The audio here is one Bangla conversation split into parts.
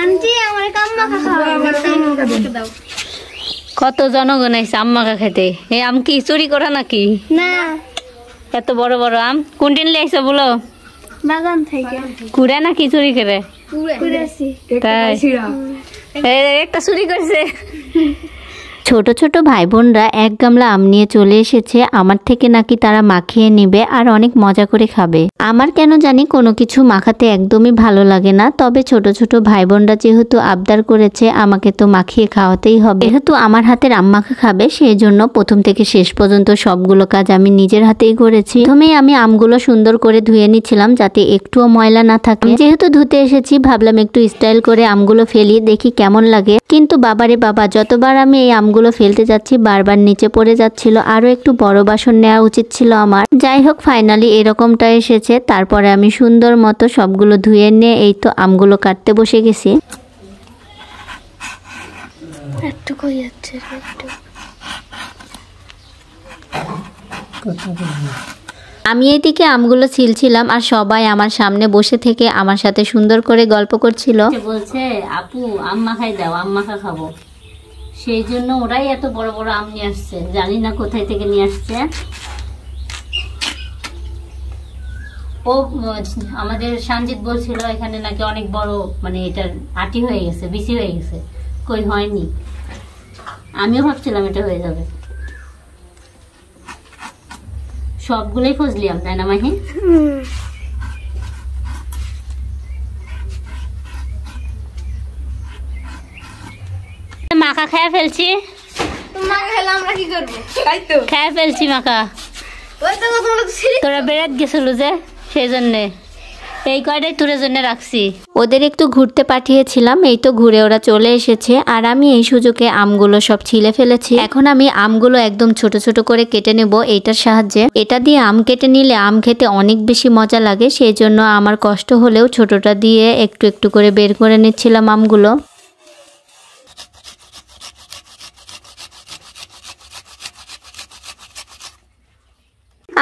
আন্টি আমার আম্মা খাওয়া কত জনগণ আইছে আম মাখা খেতে। এই আম কি চুরি করা নাকি? না, এত বড় বড় আম কোন দিন লাইছে বলো? বাগান থেকে। কুড়ে নাকি চুরি করে? কুড়েছি। তাই একটা চুরি করছে। ছোট ছোট ভাই বোনরা এক গামলা আম নিয়ে চলে এসেছে। আমার থেকে নাকি তারা মাখিয়ে নেবে আর অনেক মজা করে খাবে। আমার কেন জানি কোনো কিছু মাখাতে একদমই ভালো লাগে না, তবে ছোট ছোট ভাই বোনরা যেহেতু আবদার করেছে আমাকে তো মাখিয়ে খাওয়াতেই হবে। যেহেতু আমার হাতের আম মাখা খাবে সেই জন্য প্রথম থেকে শেষ পর্যন্ত সবগুলো কাজ আমি নিজের হাতেই করেছি। প্রথমেই আমি আমগুলো সুন্দর করে ধুয়ে নিচ্ছিলাম যাতে একটুও ময়লা না থাকে। যেহেতু ধুতে এসেছি ভাবলাম একটু স্টাইল করে আমগুলো ফেলি, দেখি কেমন লাগে। কিন্তু বাবারে বাবা, যতবার আমি এই আমগুলো ফেলতে যাচ্ছি বারবার নিচে পড়ে যাচ্ছিল। আরো একটু বড় বাসন নেওয়া উচিত ছিল আমার। যাই হোক, ফাইনালি এরকমটা এসেছে। তারপরে আমি সুন্দর মতো সবগুলো ধুয়ে নিয়ে এই তো আমগুলো কাটতে বসে গেছি। একটু কই যাচ্ছে একটু। আমি এইদিকে আমগুলো ছিলছিলাম আর সবাই আমার সামনে বসে থেকে আমার সাথে সুন্দর করে গল্প করছিল। বলছে আপু আম মাখাই দাও, আম মাখা খাবো। সেই জন্য ওরাই এত বড় বড় আম নিয়ে আসছে, জানি না কোথায় থেকে নিয়ে আসছে। ও আমাদের সঞ্জিত বলছিল এখানে নাকি অনেক বড়, মানে এটার আটি হয়ে গেছে, বিচি হয়ে গেছে। কই হয়নি, আমিও ভাবছিলাম এটা হয়ে যাবে। সবগুলোই খুঁজলিয়াম, তাই না মাহি? মাখা খেয়ে ফেলছি। খেয়ে ফেলছি মাখা। তোরা বেড়াত গেছিল যে সেই জন্যে এই কয়টাই তোর জন্য রাখছি। ওদের একটু ঘুরতে পাঠিয়েছিলাম, এই তো ঘুরে ওরা চলে এসেছে আর আমি এই সুযোগে আমগুলো সব ছিলে ফেলেছি। এখন আমি আমগুলো একদম ছোট ছোট করে কেটে নেব এইটার সাহায্যে। এটা দিয়ে আম কেটে নিলে আম খেতে অনেক বেশি মজা লাগে, সেই জন্য আমার কষ্ট হলেও ছোটটা দিয়ে একটু একটু করে বের করে নিচ্ছিলাম আমগুলো।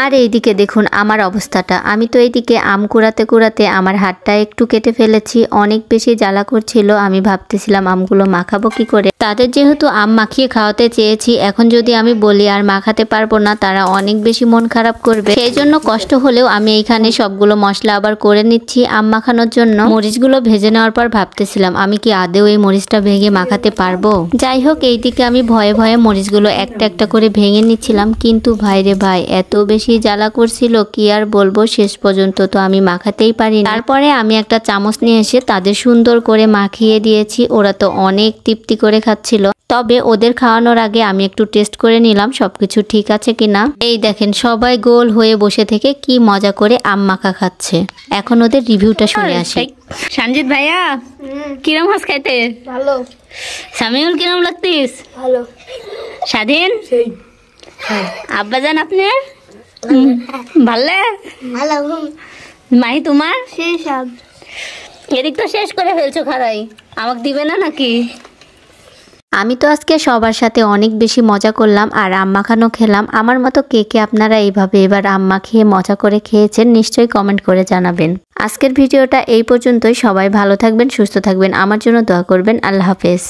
আর এইদিকে দেখুন আমার অবস্থাটা। আমি তো এইদিকে আম কুড়াতে কুড়াতে আমার হাতটা একটু কেটে ফেলেছি, অনেক বেশি জ্বালা করছিল। আমি ভাবতেছিলাম আমগুলো মাখাবো কি করে। তাদের যেহেতু আম মাখিয়ে খাওয়াতে চেয়েছি, এখন যদি আমি বলি আর মাখাতে পারবো না তারা অনেক বেশি মন খারাপ করবে। সেই জন্য কষ্ট হলেও আমি এইখানে সবগুলো মশলা আবার করে নিচ্ছি আম মাখানোর জন্য। মরিচগুলো ভেজে নেওয়ার পর ভাবতেছিলাম আমি কি আদেও এই মরিচটা ভেঙে মাখাতে পারবো। যাই হোক, এইদিকে আমি ভয়ে ভয়ে মরিচগুলো একটা একটা করে ভেঙে নিচ্ছিলাম, কিন্তু ভাইরে ভাই এত বেশি জ্বালা করছিল কি আর বলবো। শেষ পর্যন্ত তো আমি মাখাতেই পারি না। তারপরে আমি একটা চামচ নিয়ে এসে তাদের সুন্দর করে মাখিয়ে দিয়েছি। ওরা তো অনেক তৃপ্তি করে খাচ্ছিল। তবে ওদের খাওয়ানোর আগে আমি একটু টেস্ট করে নিলাম সবকিছু ঠিক আছে কিনা। এই দেখেন সবাই গোল হয়ে বসে থেকে কি মজা করে আম মাখা খাচ্ছে। এখন ওদের রিভিউটা শুনে আসি। সঞ্জিত ভাইয়া কিরম হাস খাইতে? ভালো। সামিউল কিরম লাগতিস? ভালো। স্বাধীন আব্বাজান আপনার ভালো? মাহি তোমার? সেই স্বাদ। এদিক তো শেষ করে ফেলছো, খারাই আমাকে দিবে না নাকি? আমি তো আজকে সবার সাথে অনেক বেশি মজা করলাম আর আম মাখানো খেলাম। আমার মতো কে কে আপনারা এইভাবে এবার আম মাখিয়ে মজা করে খেয়েছেন নিশ্চয়ই কমেন্ট করে জানাবেন। আজকের ভিডিওটা এই পর্যন্তই। সবাই ভালো থাকবেন, সুস্থ থাকবেন, আমার জন্য দোয়া করবেন। আল্লাহ হাফেজ।